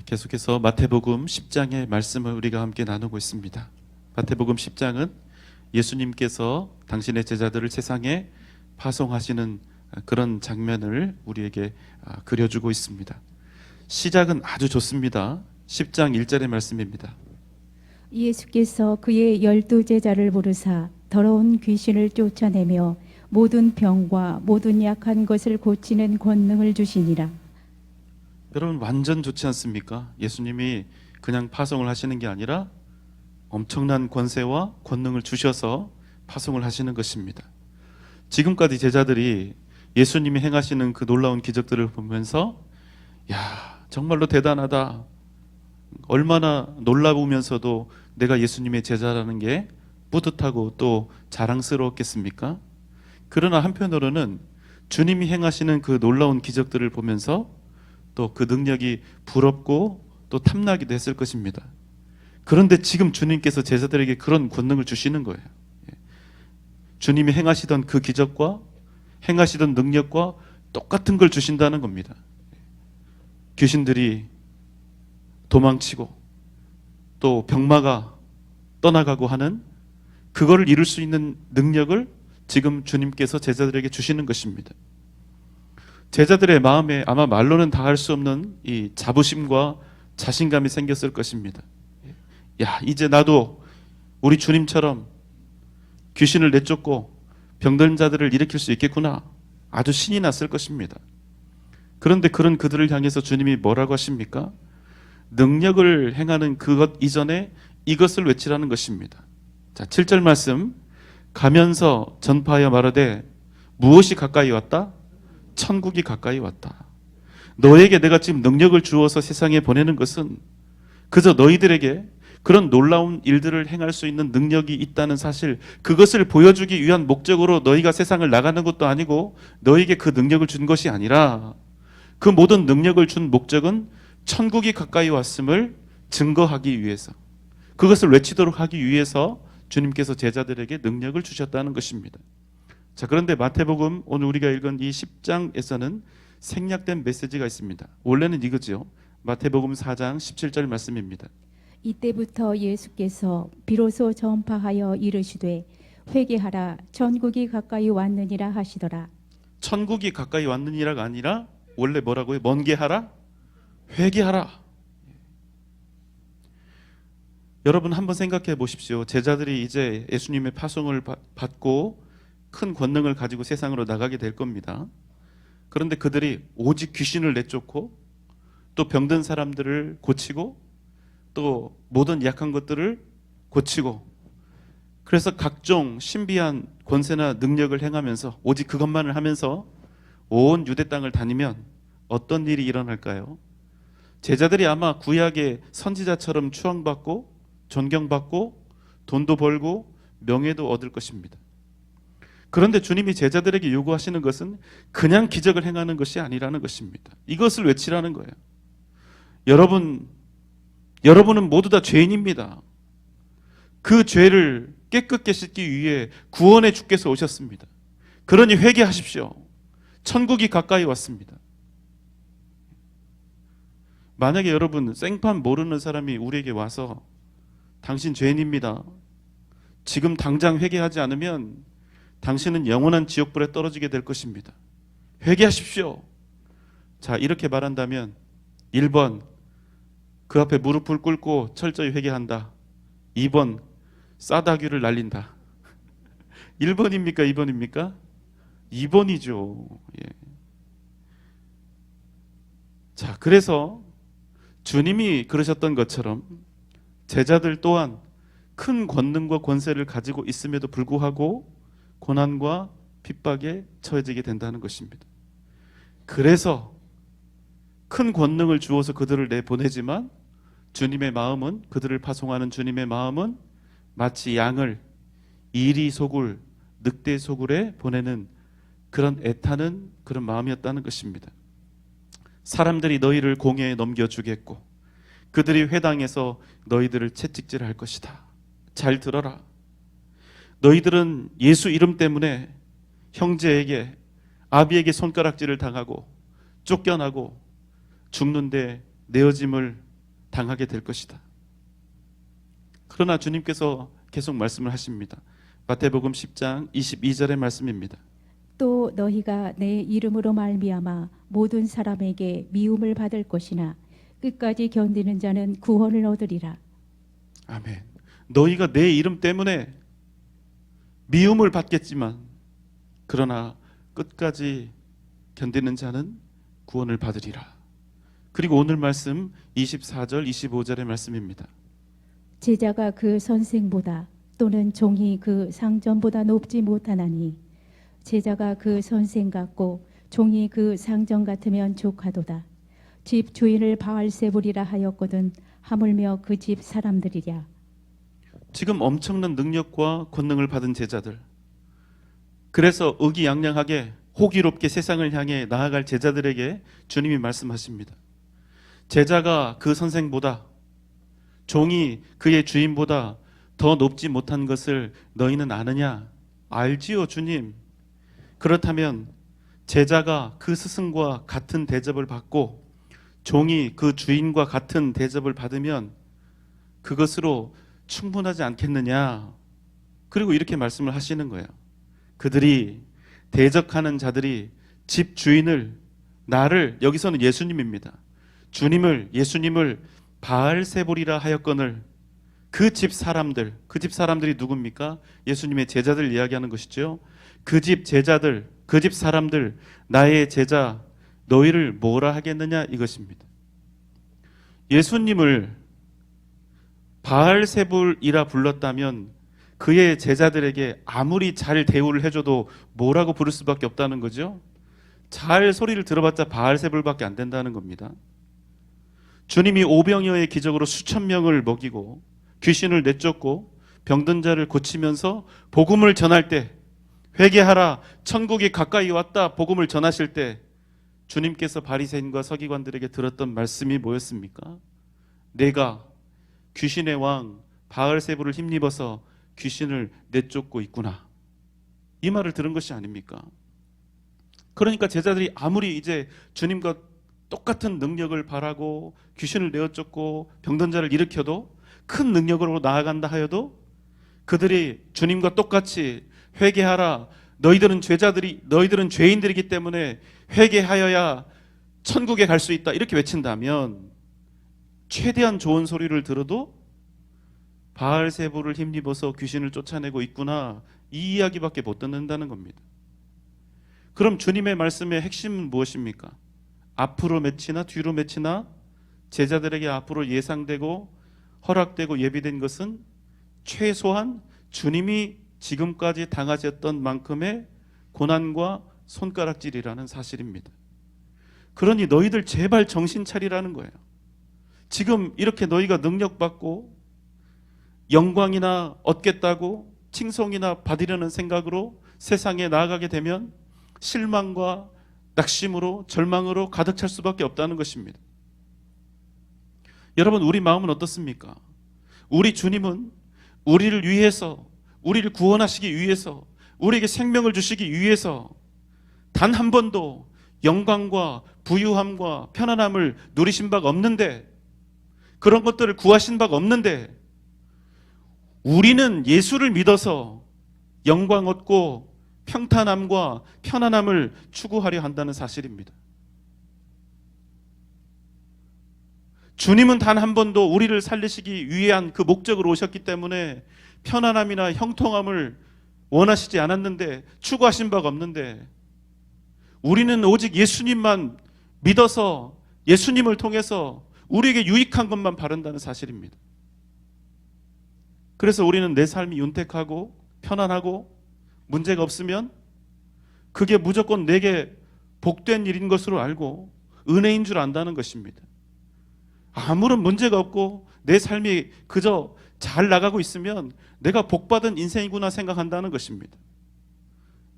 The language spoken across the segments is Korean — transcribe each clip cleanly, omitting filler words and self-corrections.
계속해서 마태복음 10장의 말씀을 우리가 함께 나누고 있습니다. 마태복음 10장은 예수님께서 당신의 제자들을 세상에 파송하시는 그런 장면을 우리에게 그려주고 있습니다. 시작은 아주 좋습니다. 10장 1절의 말씀입니다. 예수께서 그의 12제자를 부르사 더러운 귀신을 쫓아내며 모든 병과 모든 약한 것을 고치는 권능을 주시니라. 여러분, 완전 좋지 않습니까? 예수님이 그냥 파송을 하시는 게 아니라 엄청난 권세와 권능을 주셔서 파송을 하시는 것입니다. 지금까지 제자들이 예수님이 행하시는 그 놀라운 기적들을 보면서 야, 정말로 대단하다, 얼마나 놀라우면서도 내가 예수님의 제자라는 게 뿌듯하고 또 자랑스러웠겠습니까? 그러나 한편으로는 주님이 행하시는 그 놀라운 기적들을 보면서 또 그 능력이 부럽고 또 탐나기도 했을 것입니다. 그런데 지금 주님께서 제자들에게 그런 권능을 주시는 거예요. 주님이 행하시던 그 기적과 행하시던 능력과 똑같은 걸 주신다는 겁니다. 귀신들이 도망치고 또 병마가 떠나가고 하는 그거를 이룰 수 있는 능력을 지금 주님께서 제자들에게 주시는 것입니다. 제자들의 마음에 아마 말로는 다 할 수 없는 이 자부심과 자신감이 생겼을 것입니다. 야, 이제 나도 우리 주님처럼 귀신을 내쫓고 병든 자들을 일으킬 수 있겠구나, 아주 신이 났을 것입니다. 그런데 그런 그들을 향해서 주님이 뭐라고 하십니까? 능력을 행하는 그것 이전에 이것을 외치라는 것입니다. 자, 7절 말씀, 가면서 전파하여 말하되 무엇이 가까이 왔다? 천국이 가까이 왔다. 너에게 내가 지금 능력을 주어서 세상에 보내는 것은 그저 너희들에게 그런 놀라운 일들을 행할 수 있는 능력이 있다는 사실, 그것을 보여주기 위한 목적으로 너희가 세상을 나가는 것도 아니고 너희에게 그 능력을 준 것이 아니라 그 모든 능력을 준 목적은 천국이 가까이 왔음을 증거하기 위해서, 그것을 외치도록 하기 위해서 주님께서 제자들에게 능력을 주셨다는 것입니다. 자, 그런데 마태복음 오늘 우리가 읽은 이 10장에서는 생략된 메시지가 있습니다. 원래는 이거죠. 마태복음 4장 17절 말씀입니다. 이때부터 예수께서 비로소 전파하여 이르시되 회개하라 천국이 가까이 왔느니라 하시더라. 천국이 가까이 왔느니라가 아니라 원래 뭐라고요? 먼게 하라? 회개하라. 여러분 한번 생각해 보십시오. 제자들이 이제 예수님의 파송을 받고 큰 권능을 가지고 세상으로 나가게 될 겁니다. 그런데 그들이 오직 귀신을 내쫓고 또 병든 사람들을 고치고 또 모든 약한 것들을 고치고, 그래서 각종 신비한 권세나 능력을 행하면서 오직 그것만을 하면서 온 유대 땅을 다니면 어떤 일이 일어날까요? 제자들이 아마 구약의 선지자처럼 추앙받고 존경받고 돈도 벌고 명예도 얻을 것입니다. 그런데 주님이 제자들에게 요구하시는 것은 그냥 기적을 행하는 것이 아니라는 것입니다. 이것을 외치라는 거예요. 여러분은 모두 다 죄인입니다. 그 죄를 깨끗게 씻기 위해 구원의 주께서 오셨습니다. 그러니 회개하십시오. 천국이 가까이 왔습니다. 만약에 여러분 생판 모르는 사람이 우리에게 와서 당신 죄인입니다, 지금 당장 회개하지 않으면 당신은 영원한 지옥불에 떨어지게 될 것입니다, 회개하십시오. 자, 이렇게 말한다면 1번 그 앞에 무릎을 꿇고 철저히 회개한다. 2번 싸다귀를 날린다. 1번입니까? 2번입니까? 2번이죠. 예. 자, 그래서 주님이 그러셨던 것처럼 제자들 또한 큰 권능과 권세를 가지고 있음에도 불구하고 고난과 핍박에 처해지게 된다는 것입니다. 그래서 큰 권능을 주어서 그들을 내보내지만 주님의 마음은, 그들을 파송하는 주님의 마음은 마치 양을 이리 소굴, 늑대 소굴에 보내는 그런 애타는 그런 마음이었다는 것입니다. 사람들이 너희를 공회에 넘겨주겠고 그들이 회당에서 너희들을 채찍질할 것이다. 잘 들어라. 너희들은 예수 이름 때문에 형제에게, 아비에게 손가락질을 당하고 쫓겨나고 죽는데 내어짐을 당하게 될 것이다. 그러나 주님께서 계속 말씀을 하십니다. 마태복음 10장 22절의 말씀입니다. 또 너희가 내 이름으로 말미암아 모든 사람에게 미움을 받을 것이나 끝까지 견디는 자는 구원을 얻으리라. 아멘. 너희가 내 이름 때문에 미움을 받겠지만 그러나 끝까지 견디는 자는 구원을 받으리라. 그리고 오늘 말씀 24절 25절의 말씀입니다. 제자가 그 선생보다 또는 종이 그 상전보다 높지 못하나니 제자가 그 선생 같고 종이 그 상전 같으면 족하도다. 집 주인을 바알세불이라 하였거든 하물며 그 집 사람들이랴. 지금 엄청난 능력과 권능을 받은 제자들, 그래서 의기양양하게 호기롭게 세상을 향해 나아갈 제자들에게 주님이 말씀하십니다. 제자가 그 선생보다, 종이 그의 주인보다 더 높지 못한 것을 너희는 아느냐? 알지요, 주님. 그렇다면 제자가 그 스승과 같은 대접을 받고 종이 그 주인과 같은 대접을 받으면 그것으로 충분하지 않겠느냐? 그리고 이렇게 말씀을 하시는 거예요. 그들이 대적하는 자들이 집 주인을, 나를, 여기서는 예수님입니다. 예수님을 바알세불이라 하였거늘 그 집 사람들이 누굽니까? 예수님의 제자들 이야기하는 것이죠. 그 집 제자들, 그 집 사람들, 나의 제자 너희를 뭐라 하겠느냐 이것입니다. 예수님을 바알세불이라 불렀다면 그의 제자들에게 아무리 잘 대우를 해줘도 뭐라고 부를 수밖에 없다는 거죠. 잘 소리를 들어봤자 바알세불밖에 안 된다는 겁니다. 주님이 오병이어의 기적으로 수천 명을 먹이고 귀신을 내쫓고 병든 자를 고치면서 복음을 전할 때, 회개하라 천국이 가까이 왔다 복음을 전하실 때 주님께서 바리새인과 서기관들에게 들었던 말씀이 뭐였습니까? 내가 귀신의 왕 바알세불을 힘입어서 귀신을 내쫓고 있구나. 이 말을 들은 것이 아닙니까? 그러니까 제자들이 아무리 이제 주님과 똑같은 능력을 바라고 귀신을 내어쫓고 병든 자를 일으켜도 큰 능력으로 나아간다 하여도 그들이 주님과 똑같이 회개하라, 너희들은 죄인들이기 때문에 회개하여야 천국에 갈 수 있다 이렇게 외친다면 최대한 좋은 소리를 들어도 바알세불을 힘입어서 귀신을 쫓아내고 있구나 이 이야기밖에 못 듣는다는 겁니다. 그럼 주님의 말씀의 핵심은 무엇입니까? 앞으로 맺히나 뒤로 맺히나 제자들에게 앞으로 예상되고 허락되고 예비된 것은 최소한 주님이 지금까지 당하셨던 만큼의 고난과 손가락질이라는 사실입니다. 그러니 너희들 제발 정신 차리라는 거예요. 지금 이렇게 너희가 능력받고 영광이나 얻겠다고 칭송이나 받으려는 생각으로 세상에 나아가게 되면 실망과 낙심으로 절망으로 가득 찰 수밖에 없다는 것입니다. 여러분, 우리 마음은 어떻습니까? 우리 주님은 우리를 위해서, 우리를 구원하시기 위해서, 우리에게 생명을 주시기 위해서 단 한 번도 영광과 부유함과 편안함을 누리신 바가 없는데, 그런 것들을 구하신 바가 없는데 우리는 예수를 믿어서 영광 얻고 평탄함과 편안함을 추구하려 한다는 사실입니다. 주님은 단 한 번도 우리를 살리시기 위한 그 목적으로 오셨기 때문에 편안함이나 형통함을 원하시지 않았는데, 추구하신 바가 없는데, 우리는 오직 예수님만 믿어서 예수님을 통해서 우리에게 유익한 것만 바른다는 사실입니다. 그래서 우리는 내 삶이 윤택하고 편안하고 문제가 없으면 그게 무조건 내게 복된 일인 것으로 알고 은혜인 줄 안다는 것입니다. 아무런 문제가 없고 내 삶이 그저 잘 나가고 있으면 내가 복받은 인생이구나 생각한다는 것입니다.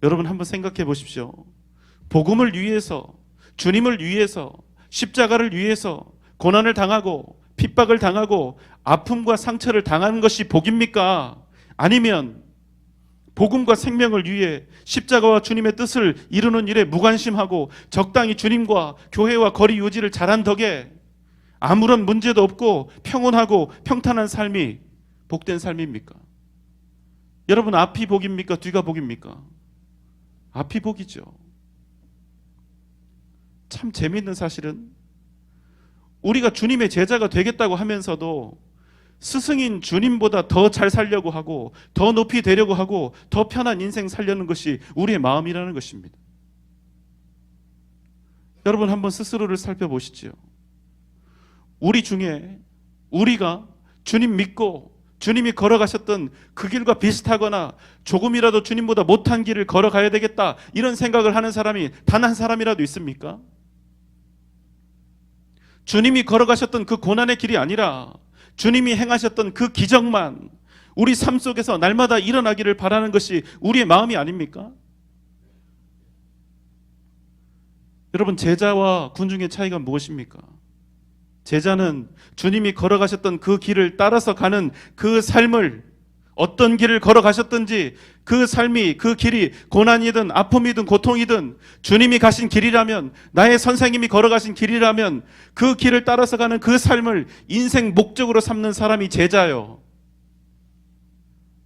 여러분 한번 생각해 보십시오. 복음을 위해서, 주님을 위해서, 십자가를 위해서 고난을 당하고 핍박을 당하고 아픔과 상처를 당하는 것이 복입니까? 아니면 복음과 생명을 위해 십자가와 주님의 뜻을 이루는 일에 무관심하고 적당히 주님과 교회와 거리 유지를 잘한 덕에 아무런 문제도 없고 평온하고 평탄한 삶이 복된 삶입니까? 여러분, 앞이 복입니까? 뒤가 복입니까? 앞이 복이죠. 참 재미있는 사실은 우리가 주님의 제자가 되겠다고 하면서도 스승인 주님보다 더 잘 살려고 하고 더 높이 되려고 하고 더 편한 인생 살려는 것이 우리의 마음이라는 것입니다. 여러분, 한번 스스로를 살펴보시죠. 우리 중에 우리가 주님 믿고 주님이 걸어가셨던 그 길과 비슷하거나 조금이라도 주님보다 못한 길을 걸어가야 되겠다, 이런 생각을 하는 사람이 단 한 사람이라도 있습니까? 주님이 걸어가셨던 그 고난의 길이 아니라 주님이 행하셨던 그 기적만 우리 삶 속에서 날마다 일어나기를 바라는 것이 우리의 마음이 아닙니까? 여러분, 제자와 군중의 차이가 무엇입니까? 제자는 주님이 걸어가셨던 그 길을 따라서 가는 그 삶을, 어떤 길을 걸어가셨든지 그 삶이, 그 길이 고난이든 아픔이든 고통이든 주님이 가신 길이라면, 나의 선생님이 걸어가신 길이라면 그 길을 따라서 가는 그 삶을 인생 목적으로 삼는 사람이 제자요.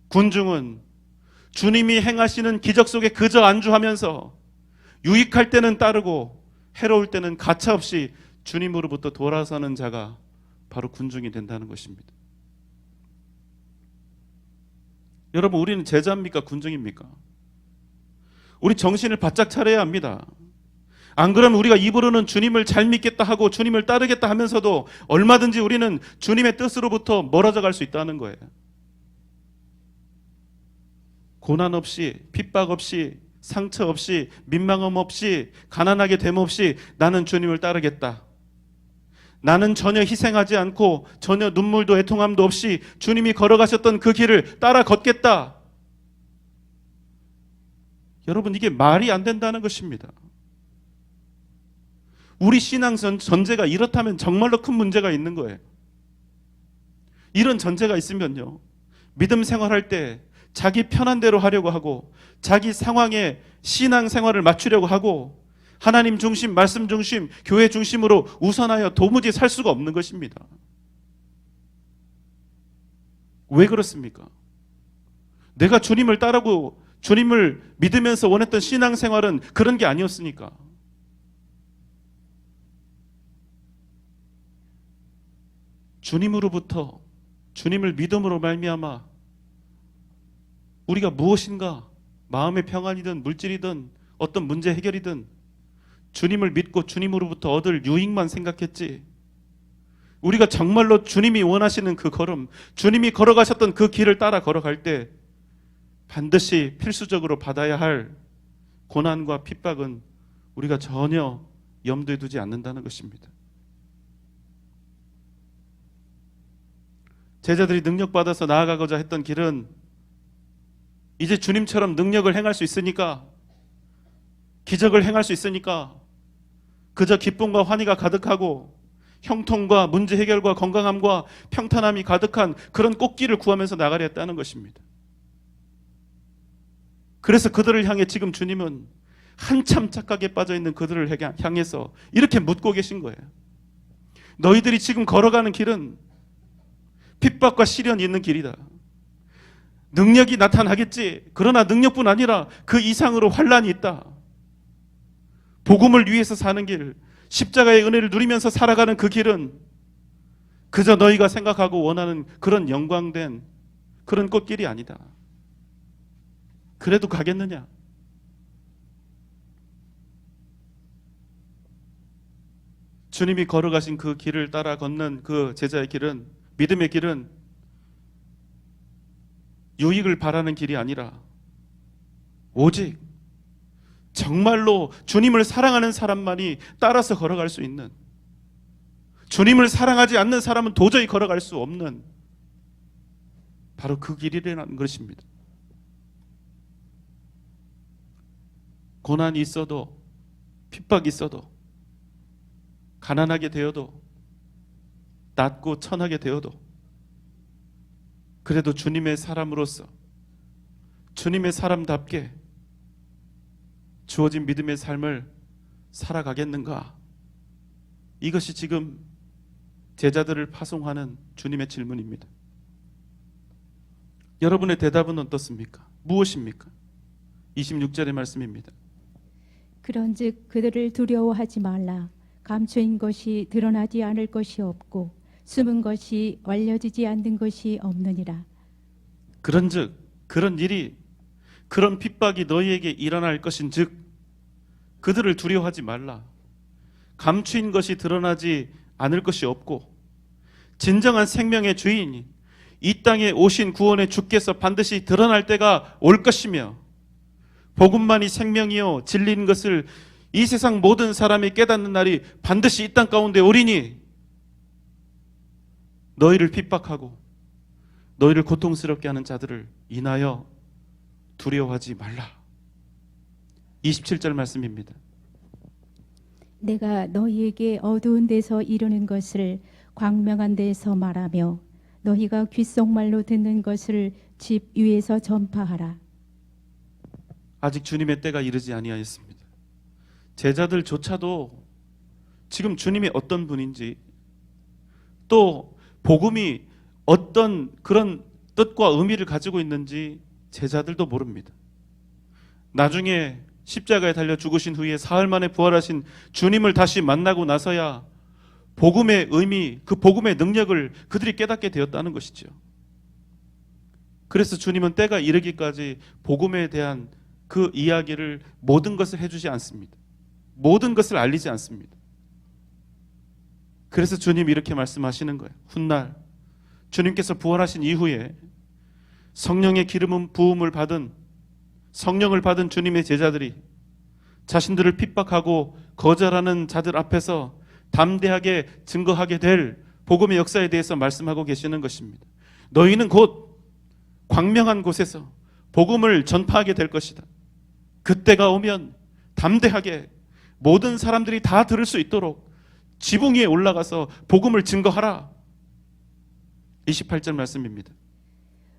군중은 주님이 행하시는 기적 속에 그저 안주하면서 유익할 때는 따르고 해로울 때는 가차없이 주님으로부터 돌아서는 자가 바로 군중이 된다는 것입니다. 여러분, 우리는 제자입니까? 군중입니까? 우리 정신을 바짝 차려야 합니다. 안 그러면 우리가 입으로는 주님을 잘 믿겠다 하고 주님을 따르겠다 하면서도 얼마든지 우리는 주님의 뜻으로부터 멀어져 갈 수 있다는 거예요. 고난 없이, 핍박 없이, 상처 없이, 민망함 없이, 가난하게 됨 없이 나는 주님을 따르겠다. 나는 전혀 희생하지 않고 전혀 눈물도 애통함도 없이 주님이 걸어가셨던 그 길을 따라 걷겠다. 여러분, 이게 말이 안 된다는 것입니다. 우리 신앙 전제가 이렇다면 정말로 큰 문제가 있는 거예요. 이런 전제가 있으면요, 믿음 생활할 때 자기 편한 대로 하려고 하고 자기 상황에 신앙 생활을 맞추려고 하고 하나님 중심, 말씀 중심, 교회 중심으로 우선하여 도무지 살 수가 없는 것입니다. 왜 그렇습니까? 내가 주님을 따르고 주님을 믿으면서 원했던 신앙생활은 그런 게 아니었으니까. 주님으로부터, 주님을 믿음으로 말미암아 우리가 무엇인가, 마음의 평안이든 물질이든 어떤 문제 해결이든 주님을 믿고 주님으로부터 얻을 유익만 생각했지, 우리가 정말로 주님이 원하시는 그 걸음, 주님이 걸어가셨던 그 길을 따라 걸어갈 때 반드시 필수적으로 받아야 할 고난과 핍박은 우리가 전혀 염두에 두지 않는다는 것입니다. 제자들이 능력받아서 나아가고자 했던 길은 이제 주님처럼 능력을 행할 수 있으니까, 기적을 행할 수 있으니까 그저 기쁨과 환희가 가득하고 형통과 문제 해결과 건강함과 평탄함이 가득한 그런 꽃길을 구하면서 나가려 했다는 것입니다. 그래서 그들을 향해 지금 주님은 한참 착각에 빠져있는 그들을 향해서 이렇게 묻고 계신 거예요. 너희들이 지금 걸어가는 길은 핍박과 시련이 있는 길이다. 능력이 나타나겠지. 그러나 능력뿐 아니라 그 이상으로 환난이 있다. 복음을 위해서 사는 길, 십자가의 은혜를 누리면서 살아가는 그 길은 그저 너희가 생각하고 원하는 그런 영광된 그런 꽃길이 아니다. 그래도 가겠느냐? 주님이 걸어가신 그 길을 따라 걷는 그 제자의 길은, 믿음의 길은 유익을 바라는 길이 아니라 오직 정말로 주님을 사랑하는 사람만이 따라서 걸어갈 수 있는, 주님을 사랑하지 않는 사람은 도저히 걸어갈 수 없는 바로 그 길이라는 것입니다. 고난이 있어도, 핍박이 있어도, 가난하게 되어도, 낮고 천하게 되어도 그래도 주님의 사람으로서 주님의 사람답게 주어진 믿음의 삶을 살아가겠는가? 이것이 지금 제자들을 파송하는 주님의 질문입니다. 여러분의 대답은 어떻습니까? 무엇입니까? 26절의 말씀입니다. 그런즉 그들을 두려워하지 말라. 감추인 것이 드러나지 않을 것이 없고 숨은 것이 알려지지 않는 것이 없느니라. 그런즉 그런 일이, 그런 핍박이 너희에게 일어날 것인즉 그들을 두려워하지 말라. 감추인 것이 드러나지 않을 것이 없고 진정한 생명의 주인이 이 땅에 오신 구원의 주께서 반드시 드러날 때가 올 것이며 복음만이 생명이요 진리인 것을 이 세상 모든 사람이 깨닫는 날이 반드시 이 땅 가운데 오리니 너희를 핍박하고 너희를 고통스럽게 하는 자들을 인하여 두려워하지 말라. 27절 말씀입니다. 내가 너희에게 어두운 데서 이르는 것을 광명한 데서 말하며 너희가 귓속말로 듣는 것을 집 위에서 전파하라. 아직 주님의 때가 이르지 아니하였습니다. 제자들조차도 지금 주님이 어떤 분인지, 또 복음이 어떤 그런 뜻과 의미를 가지고 있는지 제자들도 모릅니다. 나중에 십자가에 달려 죽으신 후에 사흘 만에 부활하신 주님을 다시 만나고 나서야 복음의 의미, 그 복음의 능력을 그들이 깨닫게 되었다는 것이죠. 그래서 주님은 때가 이르기까지 복음에 대한 그 이야기를 모든 것을 해주지 않습니다. 모든 것을 알리지 않습니다. 그래서 주님이 이렇게 말씀하시는 거예요. 훗날 주님께서 부활하신 이후에 성령의 기름 부음을 받은, 성령을 받은 주님의 제자들이 자신들을 핍박하고 거절하는 자들 앞에서 담대하게 증거하게 될 복음의 역사에 대해서 말씀하고 계시는 것입니다. 너희는 곧 광명한 곳에서 복음을 전파하게 될 것이다. 그때가 오면 담대하게 모든 사람들이 다 들을 수 있도록 지붕 위에 올라가서 복음을 증거하라. 28절 말씀입니다.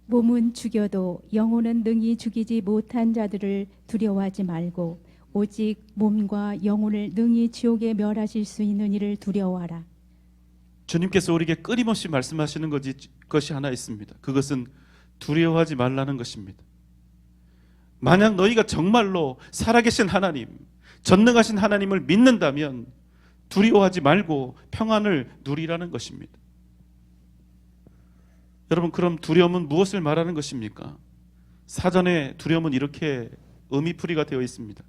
몸은 죽여도 영혼은 능히 죽이지 못한 자들을 두려워하지 말고 오직 몸과 영혼을 능히 지옥에 멸하실 수 있는 이를 두려워하라. 주님께서 우리에게 끊임없이 말씀하시는 것이 하나 있습니다. 그것은 두려워하지 말라는 것입니다. 만약 너희가 정말로 살아계신 하나님, 전능하신 하나님을 믿는다면 두려워하지 말고 평안을 누리라는 것입니다. 여러분, 그럼 두려움은 무엇을 말하는 것입니까? 사전에 두려움은 이렇게 의미풀이가 되어 있습니다.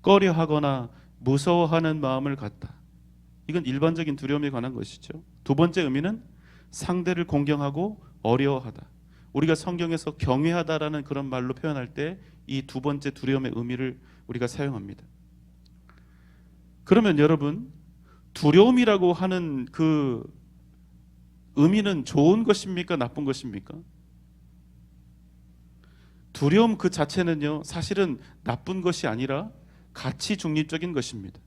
꺼려하거나 무서워하는 마음을 갖다. 이건 일반적인 두려움에 관한 것이죠. 두 번째 의미는 상대를 공경하고 어려워하다. 우리가 성경에서 경외하다라는 그런 말로 표현할 때 이 두 번째 두려움의 의미를 우리가 사용합니다. 그러면 여러분, 두려움이라고 하는 그 의미는 좋은 것입니까? 나쁜 것입니까? 두려움 그 자체는요, 사실은 나쁜 것이 아니라 가치 중립적인 것입니다.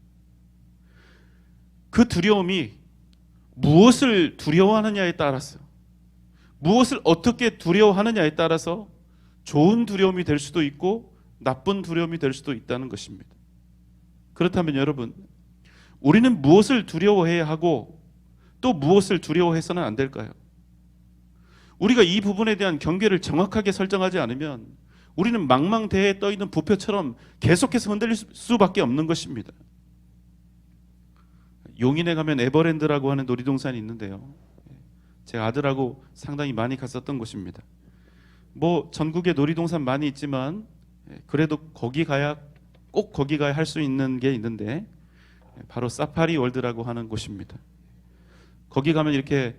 그 두려움이 무엇을 두려워하느냐에 따라서, 무엇을 어떻게 두려워하느냐에 따라서 좋은 두려움이 될 수도 있고 나쁜 두려움이 될 수도 있다는 것입니다. 그렇다면 여러분, 우리는 무엇을 두려워해야 하고 또 무엇을 두려워해서는 안 될까요? 우리가 이 부분에 대한 경계를 정확하게 설정하지 않으면 우리는 망망대해에 떠있는 부표처럼 계속해서 흔들릴 수밖에 없는 것입니다. 용인에 가면 에버랜드라고 하는 놀이동산이 있는데요, 제 아들하고 상당히 많이 갔었던 곳입니다. 뭐 전국에 놀이동산 많이 있지만 그래도 거기 가야 할 수 있는 게 있는데 바로 사파리 월드라고 하는 곳입니다. 거기 가면 이렇게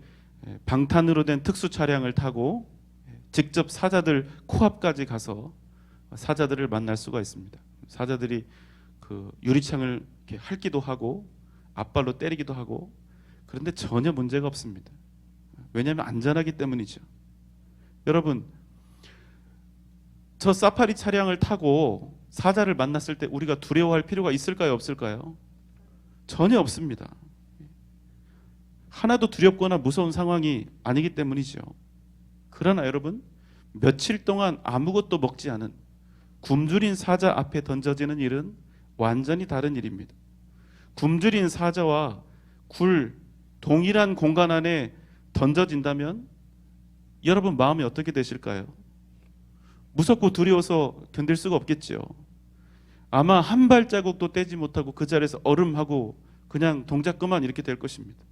방탄으로 된 특수 차량을 타고 직접 사자들 코앞까지 가서 사자들을 만날 수가 있습니다. 사자들이 그 유리창을 이렇게 핥기도 하고 앞발로 때리기도 하고, 그런데 전혀 문제가 없습니다. 왜냐하면 안전하기 때문이죠. 여러분, 저 사파리 차량을 타고 사자를 만났을 때 우리가 두려워할 필요가 있을까요? 없을까요? 전혀 없습니다. 하나도 두렵거나 무서운 상황이 아니기 때문이죠. 그러나 여러분, 며칠 동안 아무것도 먹지 않은 굶주린 사자 앞에 던져지는 일은 완전히 다른 일입니다. 굶주린 사자와 굴 동일한 공간 안에 던져진다면 여러분 마음이 어떻게 되실까요? 무섭고 두려워서 견딜 수가 없겠죠. 아마 한 발자국도 떼지 못하고 그 자리에서 얼음하고 그냥 동작 그만 이렇게 될 것입니다.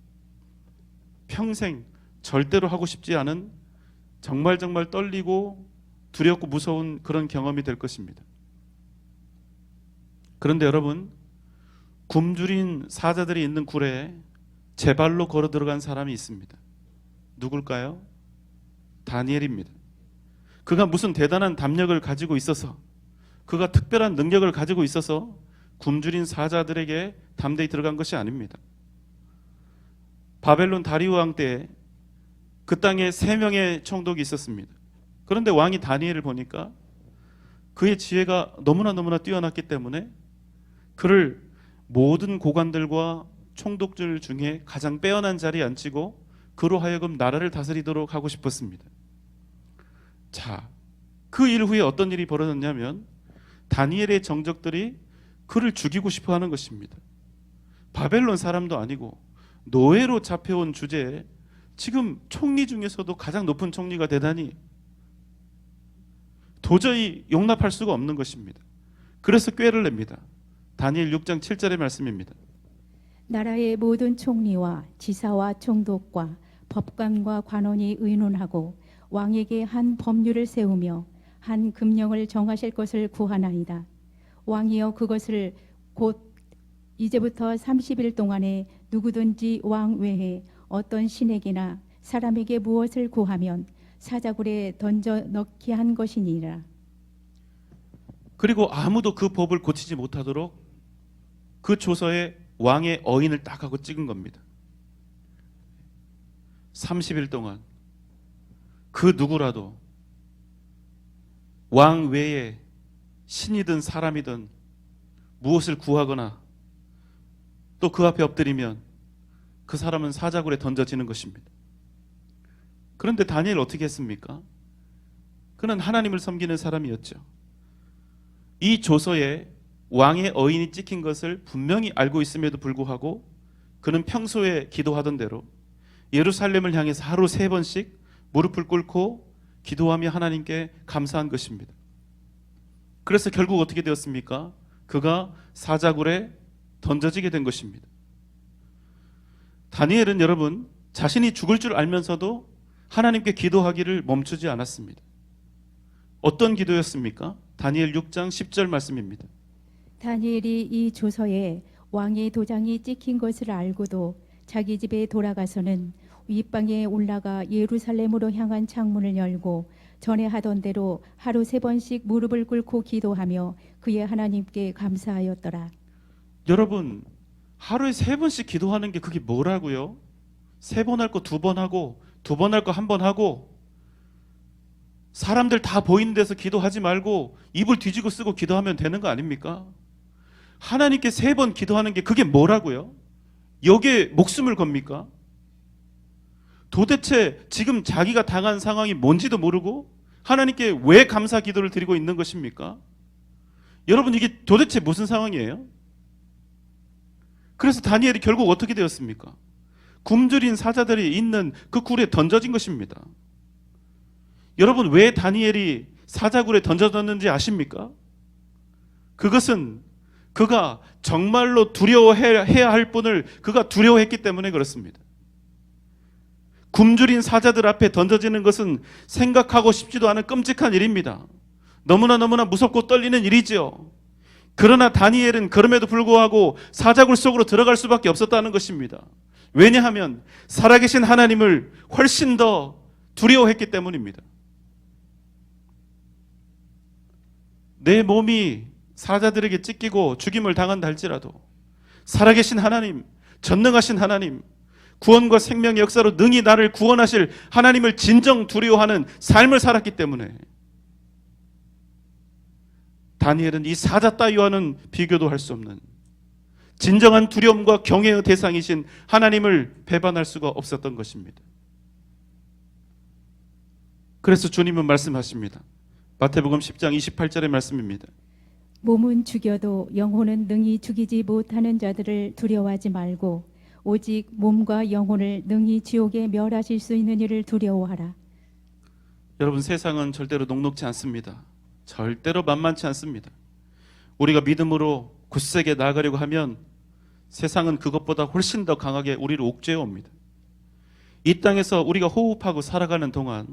평생 절대로 하고 싶지 않은 정말 떨리고 두렵고 무서운 그런 경험이 될 것입니다. 그런데 여러분, 굶주린 사자들이 있는 굴에 제 발로 걸어 들어간 사람이 있습니다. 누굴까요? 다니엘입니다. 그가 무슨 대단한 담력을 가지고 있어서, 그가 특별한 능력을 가지고 있어서 굶주린 사자들에게 담대히 들어간 것이 아닙니다. 바벨론 다리우 왕 때 그 땅에 3명의 총독이 있었습니다. 그런데 왕이 다니엘을 보니까 그의 지혜가 너무나 뛰어났기 때문에 그를 모든 고관들과 총독들 중에 가장 빼어난 자리에 앉히고 그로 하여금 나라를 다스리도록 하고 싶었습니다. 자, 그 일 후에 어떤 일이 벌어졌냐면 다니엘의 정적들이 그를 죽이고 싶어 하는 것입니다. 바벨론 사람도 아니고 노예로 잡혀온 주제에 지금 총리 중에서도 가장 높은 총리가 되다니 도저히 용납할 수가 없는 것입니다. 그래서 꾀를 냅니다. 다니엘 6장 7절의 말씀입니다. 나라의 모든 총리와 지사와 총독과 법관과 관원이 의논하고 왕에게 한 법률을 세우며 한 금령을 정하실 것을 구하나이다. 왕이여 그것을 곧 이제부터 30일 동안에 누구든지 왕 외에 어떤 신에게나 사람에게 무엇을 구하면 사자굴에 던져 넣기 한 것이니라. 그리고 아무도 그 법을 고치지 못하도록 그 조서에 왕의 어인을 딱 하고 찍은 겁니다. 30일 동안 그 누구라도 왕 외에 신이든 사람이든 무엇을 구하거나 또 그 앞에 엎드리면 그 사람은 사자굴에 던져지는 것입니다. 그런데 다니엘 어떻게 했습니까? 그는 하나님을 섬기는 사람이었죠. 이 조서에 왕의 어인이 찍힌 것을 분명히 알고 있음에도 불구하고 그는 평소에 기도하던 대로 예루살렘을 향해서 하루 3번씩 무릎을 꿇고 기도하며 하나님께 감사한 것입니다. 그래서 결국 어떻게 되었습니까? 그가 사자굴에 던져지게 된 것입니다. 다니엘은 여러분 자신이 죽을 줄 알면서도 하나님께 기도하기를 멈추지 않았습니다. 어떤 기도였습니까? 다니엘 6장 10절 말씀입니다. 다니엘이 이 조서에 왕의 도장이 찍힌 것을 알고도 자기 집에 돌아가서는 윗방에 올라가 예루살렘으로 향한 창문을 열고 전에 하던 대로 하루 3번씩 무릎을 꿇고 기도하며 그의 하나님께 감사하였더라. 여러분 하루에 3번씩 기도하는 게 그게 뭐라고요? 3번 할 거 2번 하고 2번 할 거 1번 하고 사람들 다 보이는 데서 기도하지 말고 입을 뒤지고 쓰고 기도하면 되는 거 아닙니까? 하나님께 3번 기도하는 게 그게 뭐라고요? 여기에 목숨을 겁니까? 도대체 지금 자기가 당한 상황이 뭔지도 모르고 하나님께 왜 감사 기도를 드리고 있는 것입니까? 여러분 이게 도대체 무슨 상황이에요? 그래서 다니엘이 결국 어떻게 되었습니까? 굶주린 사자들이 있는 그 굴에 던져진 것입니다. 여러분 왜 다니엘이 사자굴에 던져졌는지 아십니까? 그것은 그가 정말로 두려워해야 할 분을 그가 두려워했기 때문에 그렇습니다. 굶주린 사자들 앞에 던져지는 것은 생각하고 싶지도 않은 끔찍한 일입니다. 너무나 무섭고 떨리는 일이지요. 그러나 다니엘은 그럼에도 불구하고 사자굴 속으로 들어갈 수밖에 없었다는 것입니다. 왜냐하면 살아계신 하나님을 훨씬 더 두려워했기 때문입니다. 내 몸이 사자들에게 찢기고 죽임을 당한다 할지라도 살아계신 하나님, 전능하신 하나님, 구원과 생명의 역사로 능히 나를 구원하실 하나님을 진정 두려워하는 삶을 살았기 때문에 다니엘은 이 사자 따위와는 비교도 할 수 없는 진정한 두려움과 경외의 대상이신 하나님을 배반할 수가 없었던 것입니다. 그래서 주님은 말씀하십니다. 마태복음 10장 28절의 말씀입니다. 몸은 죽여도 영혼은 능히 죽이지 못하는 자들을 두려워하지 말고 오직 몸과 영혼을 능히 지옥에 멸하실 수 있는 이를 두려워하라. 여러분, 세상은 절대로 녹록지 않습니다. 절대로 만만치 않습니다. 우리가 믿음으로 굳세게 나아가려고 하면 세상은 그것보다 훨씬 더 강하게 우리를 옥죄어 옵니다. 이 땅에서 우리가 호흡하고 살아가는 동안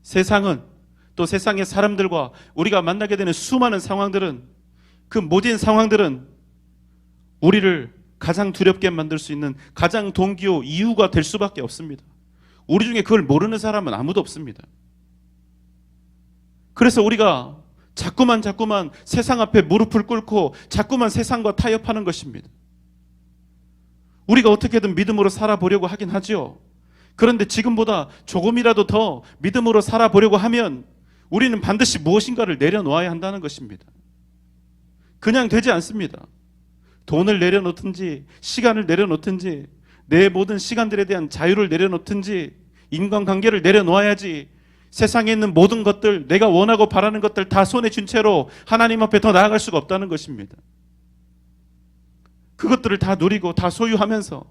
세상은, 또 세상의 사람들과 우리가 만나게 되는 수많은 상황들은, 그 모든 상황들은 우리를 가장 두렵게 만들 수 있는 가장 동기요 이유가 될 수밖에 없습니다. 우리 중에 그걸 모르는 사람은 아무도 없습니다. 그래서 우리가 자꾸만 세상 앞에 무릎을 꿇고 자꾸만 세상과 타협하는 것입니다. 우리가 어떻게든 믿음으로 살아보려고 하긴 하죠. 그런데 지금보다 조금이라도 더 믿음으로 살아보려고 하면 우리는 반드시 무엇인가를 내려놓아야 한다는 것입니다. 그냥 되지 않습니다. 돈을 내려놓든지 시간을 내려놓든지 내 모든 시간들에 대한 자유를 내려놓든지 인간관계를 내려놓아야지 세상에 있는 모든 것들, 내가 원하고 바라는 것들 다 손에 쥔 채로 하나님 앞에 더 나아갈 수가 없다는 것입니다. 그것들을 다 누리고 다 소유하면서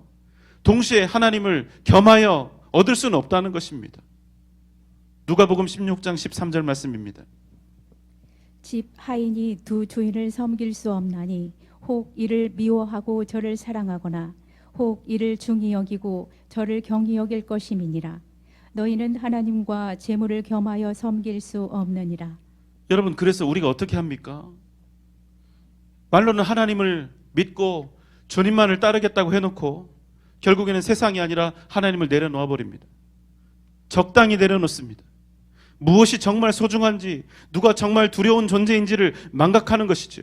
동시에 하나님을 겸하여 얻을 수는 없다는 것입니다. 누가복음 16장 13절 말씀입니다. 집 하인이 두 주인을 섬길 수 없나니 혹 이를 미워하고 저를 사랑하거나 혹 이를 중히 여기고 저를 경히 여길 것임이니라. 너희는 하나님과 재물을 겸하여 섬길 수 없느니라. 여러분, 그래서 우리가 어떻게 합니까? 말로는 하나님을 믿고 주님만을 따르겠다고 해놓고 결국에는 세상이 아니라 하나님을 내려놓아 버립니다. 적당히 내려놓습니다. 무엇이 정말 소중한지, 누가 정말 두려운 존재인지를 망각하는 것이죠.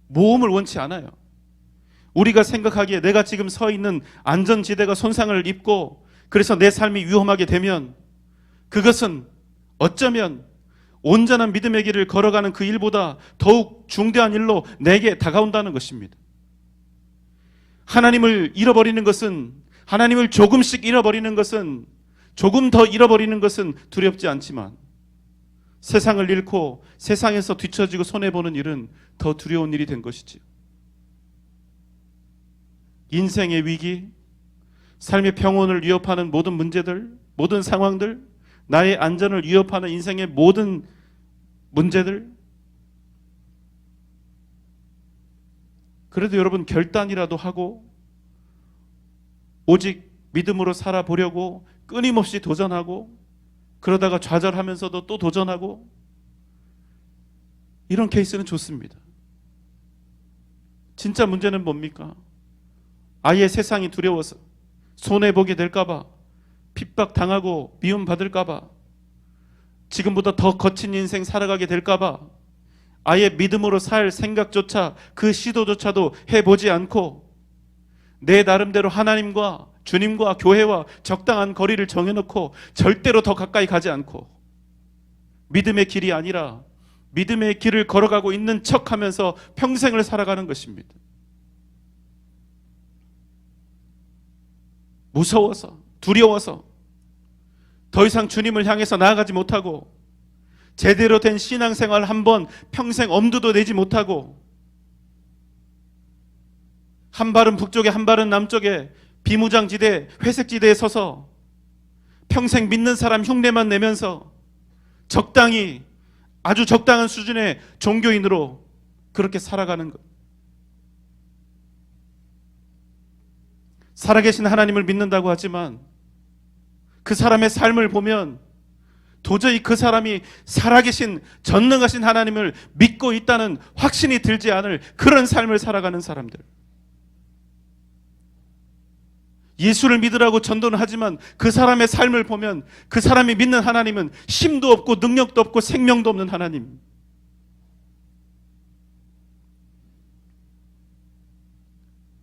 모험을 원치 않아요. 우리가 생각하기에 내가 지금 서 있는 안전지대가 손상을 입고 그래서 내 삶이 위험하게 되면 그것은 어쩌면 온전한 믿음의 길을 걸어가는 그 일보다 더욱 중대한 일로 내게 다가온다는 것입니다. 하나님을 잃어버리는 것은, 하나님을 조금씩 잃어버리는 것은, 조금 더 잃어버리는 것은 두렵지 않지만 세상을 잃고 세상에서 뒤처지고 손해보는 일은 더 두려운 일이 된 것이지요. 인생의 위기, 삶의 평온을 위협하는 모든 문제들, 모든 상황들, 나의 안전을 위협하는 인생의 모든 문제들, 그래도 여러분 결단이라도 하고 오직 믿음으로 살아보려고 끊임없이 도전하고 그러다가 좌절하면서도 또 도전하고 이런 케이스는 좋습니다. 진짜 문제는 뭡니까? 아예 세상이 두려워서 손해보게 될까봐, 핍박당하고 미움받을까봐, 지금보다 더 거친 인생 살아가게 될까봐 아예 믿음으로 살 생각조차, 그 시도조차도 해보지 않고 내 나름대로 하나님과 주님과 교회와 적당한 거리를 정해놓고 절대로 더 가까이 가지 않고 믿음의 길이 아니라 믿음의 길을 걸어가고 있는 척하면서 평생을 살아가는 것입니다. 무서워서, 두려워서 더 이상 주님을 향해서 나아가지 못하고 제대로 된 신앙생활 한번 평생 엄두도 내지 못하고 한 발은 북쪽에 한 발은 남쪽에 비무장지대, 회색지대에 서서 평생 믿는 사람 흉내만 내면서 적당히, 아주 적당한 수준의 종교인으로 그렇게 살아가는 것. 살아계신 하나님을 믿는다고 하지만 그 사람의 삶을 보면 도저히 그 사람이 살아계신 전능하신 하나님을 믿고 있다는 확신이 들지 않을 그런 삶을 살아가는 사람들. 예수를 믿으라고 전도는 하지만 그 사람의 삶을 보면 그 사람이 믿는 하나님은 힘도 없고 능력도 없고 생명도 없는 하나님.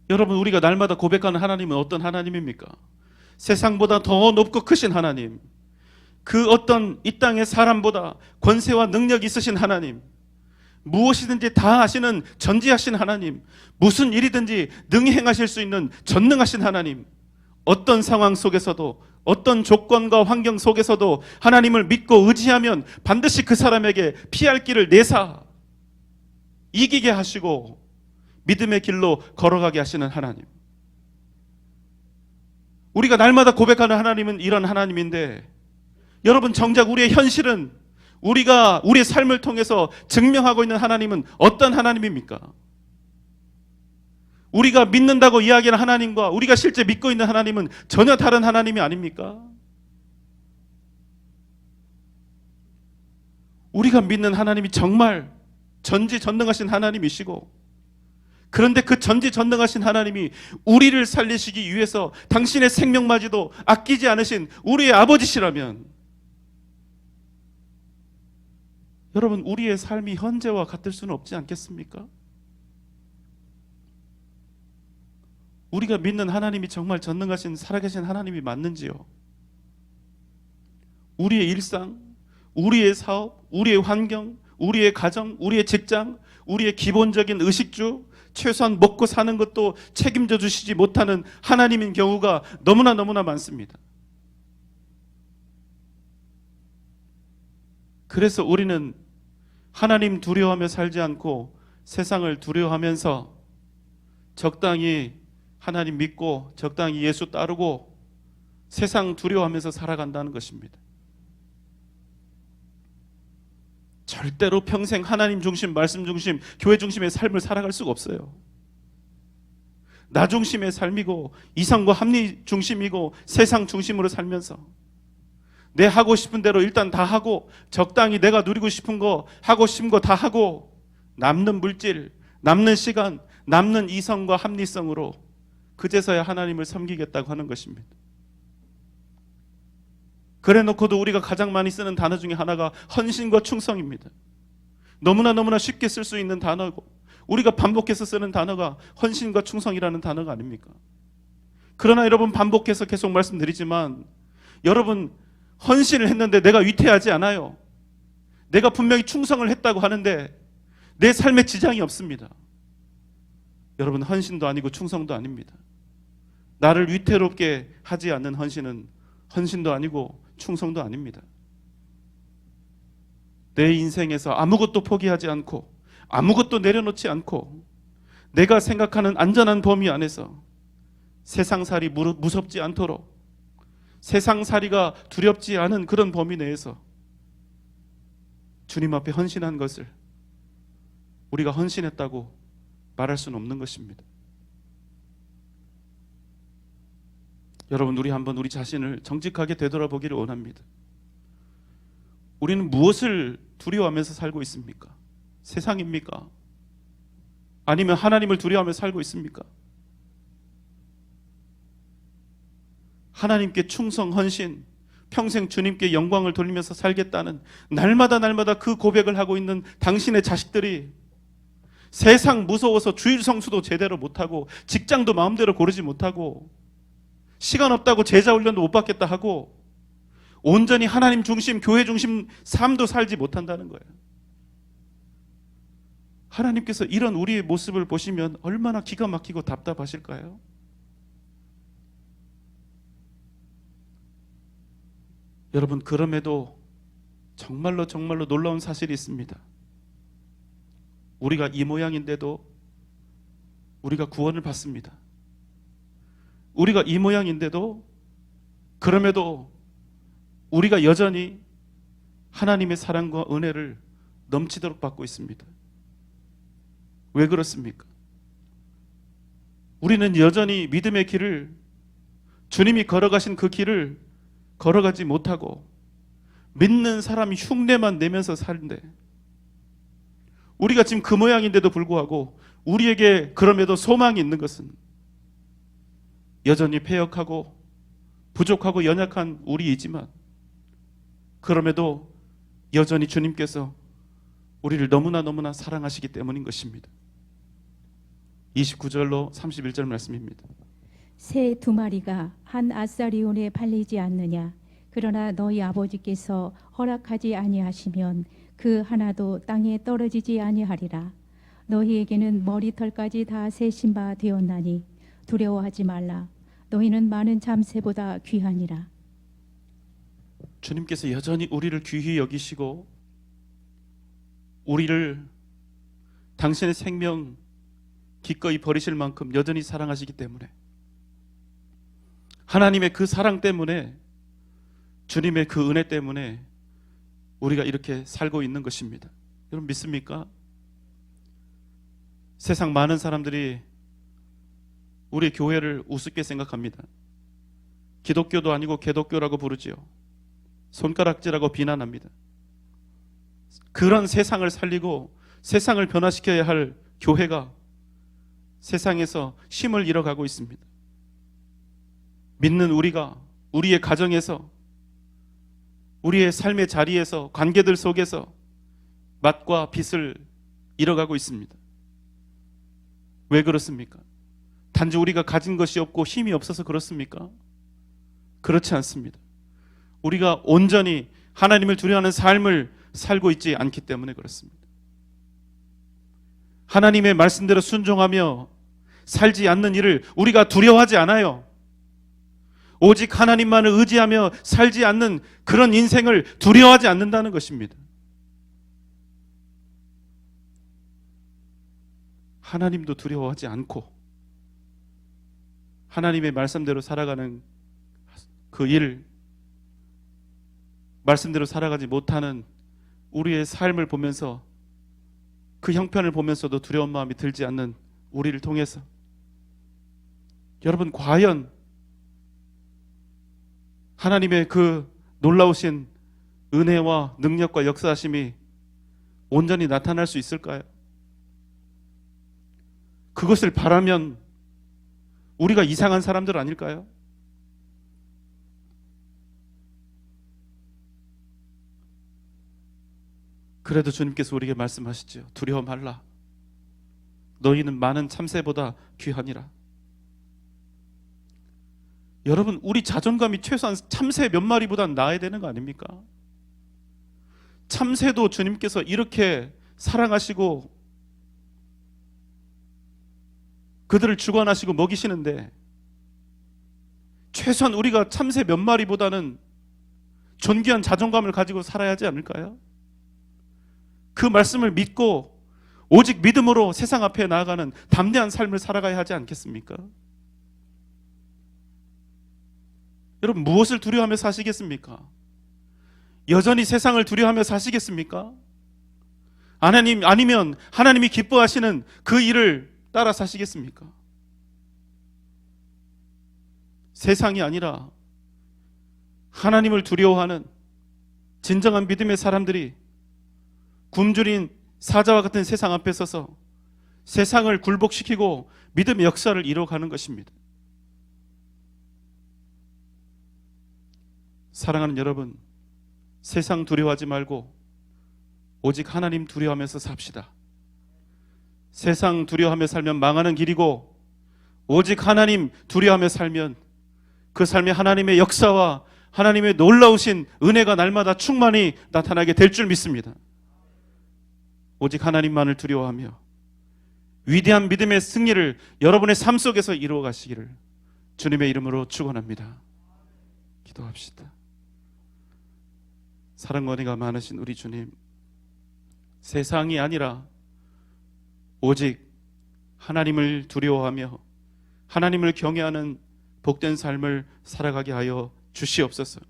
여러분, 우리가 날마다 고백하는 하나님은 어떤 하나님입니까? 세상보다 더 높고 크신 하나님, 그 어떤 이 땅의 사람보다 권세와 능력이 있으신 하나님, 무엇이든지 다 하시는 전지하신 하나님, 무슨 일이든지 능히 행하실 수 있는 전능하신 하나님, 어떤 상황 속에서도 어떤 조건과 환경 속에서도 하나님을 믿고 의지하면 반드시 그 사람에게 피할 길을 내사 이기게 하시고 믿음의 길로 걸어가게 하시는 하나님. 우리가 날마다 고백하는 하나님은 이런 하나님인데, 여러분 정작 우리의 현실은, 우리가 우리의 삶을 통해서 증명하고 있는 하나님은 어떤 하나님입니까? 우리가 믿는다고 이야기하는 하나님과 우리가 실제 믿고 있는 하나님은 전혀 다른 하나님이 아닙니까? 우리가 믿는 하나님이 정말 전지전능하신 하나님이시고, 그런데 그 전지전능하신 하나님이 우리를 살리시기 위해서 당신의 생명마저도 아끼지 않으신 우리의 아버지시라면, 여러분 우리의 삶이 현재와 같을 수는 없지 않겠습니까? 우리가 믿는 하나님이 정말 전능하신 살아계신 하나님이 맞는지요? 우리의 일상, 우리의 사업, 우리의 환경, 우리의 가정, 우리의 직장, 우리의 기본적인 의식주, 최소한 먹고 사는 것도 책임져 주시지 못하는 하나님인 경우가 너무나 많습니다. 그래서 우리는 하나님 두려워하며 살지 않고 세상을 두려워하면서 적당히 하나님 믿고 적당히 예수 따르고 세상 두려워하면서 살아간다는 것입니다. 절대로 평생 하나님 중심, 말씀 중심, 교회 중심의 삶을 살아갈 수가 없어요. 나 중심의 삶이고 이성과 합리 중심이고 세상 중심으로 살면서 내 하고 싶은 대로 일단 다 하고 적당히 내가 누리고 싶은 거 하고 싶은 거 다 하고 남는 물질, 남는 시간, 남는 이성과 합리성으로 그제서야 하나님을 섬기겠다고 하는 것입니다. 그래 놓고도 우리가 가장 많이 쓰는 단어 중에 하나가 헌신과 충성입니다. 너무나 쉽게 쓸 수 있는 단어고 우리가 반복해서 쓰는 단어가 헌신과 충성이라는 단어가 아닙니까? 그러나 여러분 반복해서 계속 말씀드리지만 여러분 헌신을 했는데 내가 위태하지 않아요. 내가 분명히 충성을 했다고 하는데 내 삶에 지장이 없습니다. 여러분 헌신도 아니고 충성도 아닙니다. 나를 위태롭게 하지 않는 헌신은 헌신도 아니고 충성도 아닙니다. 내 인생에서 아무것도 포기하지 않고 아무것도 내려놓지 않고 내가 생각하는 안전한 범위 안에서 세상살이 무섭지 않도록 세상살이가 두렵지 않은 그런 범위 내에서 주님 앞에 헌신한 것을 우리가 헌신했다고 말할 수는 없는 것입니다. 여러분 우리 한번 우리 자신을 정직하게 되돌아보기를 원합니다. 우리는 무엇을 두려워하면서 살고 있습니까? 세상입니까? 아니면 하나님을 두려워하며 살고 있습니까? 하나님께 충성, 헌신, 평생 주님께 영광을 돌리면서 살겠다는 날마다 그 고백을 하고 있는 당신의 자식들이 세상 무서워서 주일 성수도 제대로 못하고 직장도 마음대로 고르지 못하고 시간 없다고 제자 훈련도 못 받겠다 하고 온전히 하나님 중심, 교회 중심 삶도 살지 못한다는 거예요. 하나님께서 이런 우리의 모습을 보시면 얼마나 기가 막히고 답답하실까요? 여러분 그럼에도 정말로 놀라운 사실이 있습니다. 우리가 이 모양인데도 우리가 구원을 받습니다. 우리가 이 모양인데도 그럼에도 우리가 여전히 하나님의 사랑과 은혜를 넘치도록 받고 있습니다. 왜 그렇습니까? 우리는 여전히 믿음의 길을 주님이 걸어가신 그 길을 걸어가지 못하고 믿는 사람이 흉내만 내면서 사는데 우리가 지금 그 모양인데도 불구하고 우리에게 그럼에도 소망이 있는 것은 여전히 패역하고 부족하고 연약한 우리이지만 그럼에도 여전히 주님께서 우리를 너무나 사랑하시기 때문인 것입니다. 29절로 31절 말씀입니다. 새 두 마리가 한 아사리온에 팔리지 않느냐? 그러나 너희 아버지께서 허락하지 아니하시면 그 하나도 땅에 떨어지지 아니하리라. 너희에게는 머리털까지 다 세신 바 되었나니 두려워하지 말라. 너희는 많은 잠새보다 귀하니라. 주님께서 여전히 우리를 귀히 여기시고 우리를 당신의 생명 기꺼이 버리실 만큼 여전히 사랑하시기 때문에 하나님의 그 사랑 때문에, 주님의 그 은혜 때문에 우리가 이렇게 살고 있는 것입니다. 여러분 믿습니까? 세상 많은 사람들이 우리 교회를 우습게 생각합니다. 기독교도 아니고 개독교라고 부르지요. 손가락질하고 비난합니다. 그런 세상을 살리고 세상을 변화시켜야 할 교회가 세상에서 힘을 잃어가고 있습니다. 믿는 우리가 우리의 가정에서, 우리의 삶의 자리에서, 관계들 속에서 맛과 빛을 잃어가고 있습니다. 왜 그렇습니까? 단지 우리가 가진 것이 없고 힘이 없어서 그렇습니까? 그렇지 않습니다. 우리가 온전히 하나님을 두려워하는 삶을 살고 있지 않기 때문에 그렇습니다. 하나님의 말씀대로 순종하며 살지 않는 일을 우리가 두려워하지 않아요. 오직 하나님만을 의지하며 살지 않는 그런 인생을 두려워하지 않는다는 것입니다. 하나님도 두려워하지 않고 하나님의 말씀대로 살아가는 그 일, 말씀대로 살아가지 못하는 우리의 삶을 보면서, 그 형편을 보면서도 두려운 마음이 들지 않는 우리를 통해서, 여러분 과연 하나님의 그 놀라우신 은혜와 능력과 역사하심이 온전히 나타날 수 있을까요? 그것을 바라면 우리가 이상한 사람들 아닐까요? 그래도 주님께서 우리에게 말씀하시죠. 두려워 말라. 너희는 많은 참새보다 귀하니라. 여러분, 우리 자존감이 최소한 참새 몇 마리보단 나아야 되는 거 아닙니까? 참새도 주님께서 이렇게 사랑하시고 그들을 주관하시고 먹이시는데, 최소한 우리가 참새 몇 마리보다는 존귀한 자존감을 가지고 살아야 하지 않을까요? 그 말씀을 믿고 오직 믿음으로 세상 앞에 나아가는 담대한 삶을 살아가야 하지 않겠습니까? 여러분, 무엇을 두려워하며 사시겠습니까? 여전히 세상을 두려워하며 사시겠습니까? 아니면 하나님이 기뻐하시는 그 일을 따라 사시겠습니까? 세상이 아니라 하나님을 두려워하는 진정한 믿음의 사람들이 굶주린 사자와 같은 세상 앞에 서서 세상을 굴복시키고 믿음의 역사를 이뤄가는 것입니다. 사랑하는 여러분, 세상 두려워하지 말고 오직 하나님 두려워하면서 삽시다. 세상 두려워하며 살면 망하는 길이고, 오직 하나님 두려워하며 살면 그 삶에 하나님의 역사와 하나님의 놀라우신 은혜가 날마다 충만히 나타나게 될 줄 믿습니다. 오직 하나님만을 두려워하며 위대한 믿음의 승리를 여러분의 삶 속에서 이루어 가시기를 주님의 이름으로 축원합니다. 기도합시다. 사랑과 은혜가 많으신 우리 주님, 세상이 아니라 오직 하나님을 두려워하며 하나님을 경외하는 복된 삶을 살아가게 하여 주시옵소서.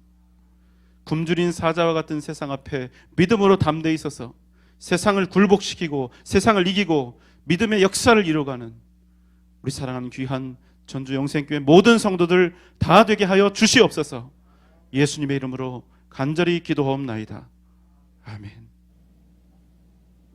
굶주린 사자와 같은 세상 앞에 믿음으로 담대히 서서 세상을 굴복시키고 세상을 이기고 믿음의 역사를 이루어가는 우리 사랑하는 귀한 전주 영생교회 모든 성도들 다 되게 하여 주시옵소서. 예수님의 이름으로 간절히 기도하옵나이다. 아멘.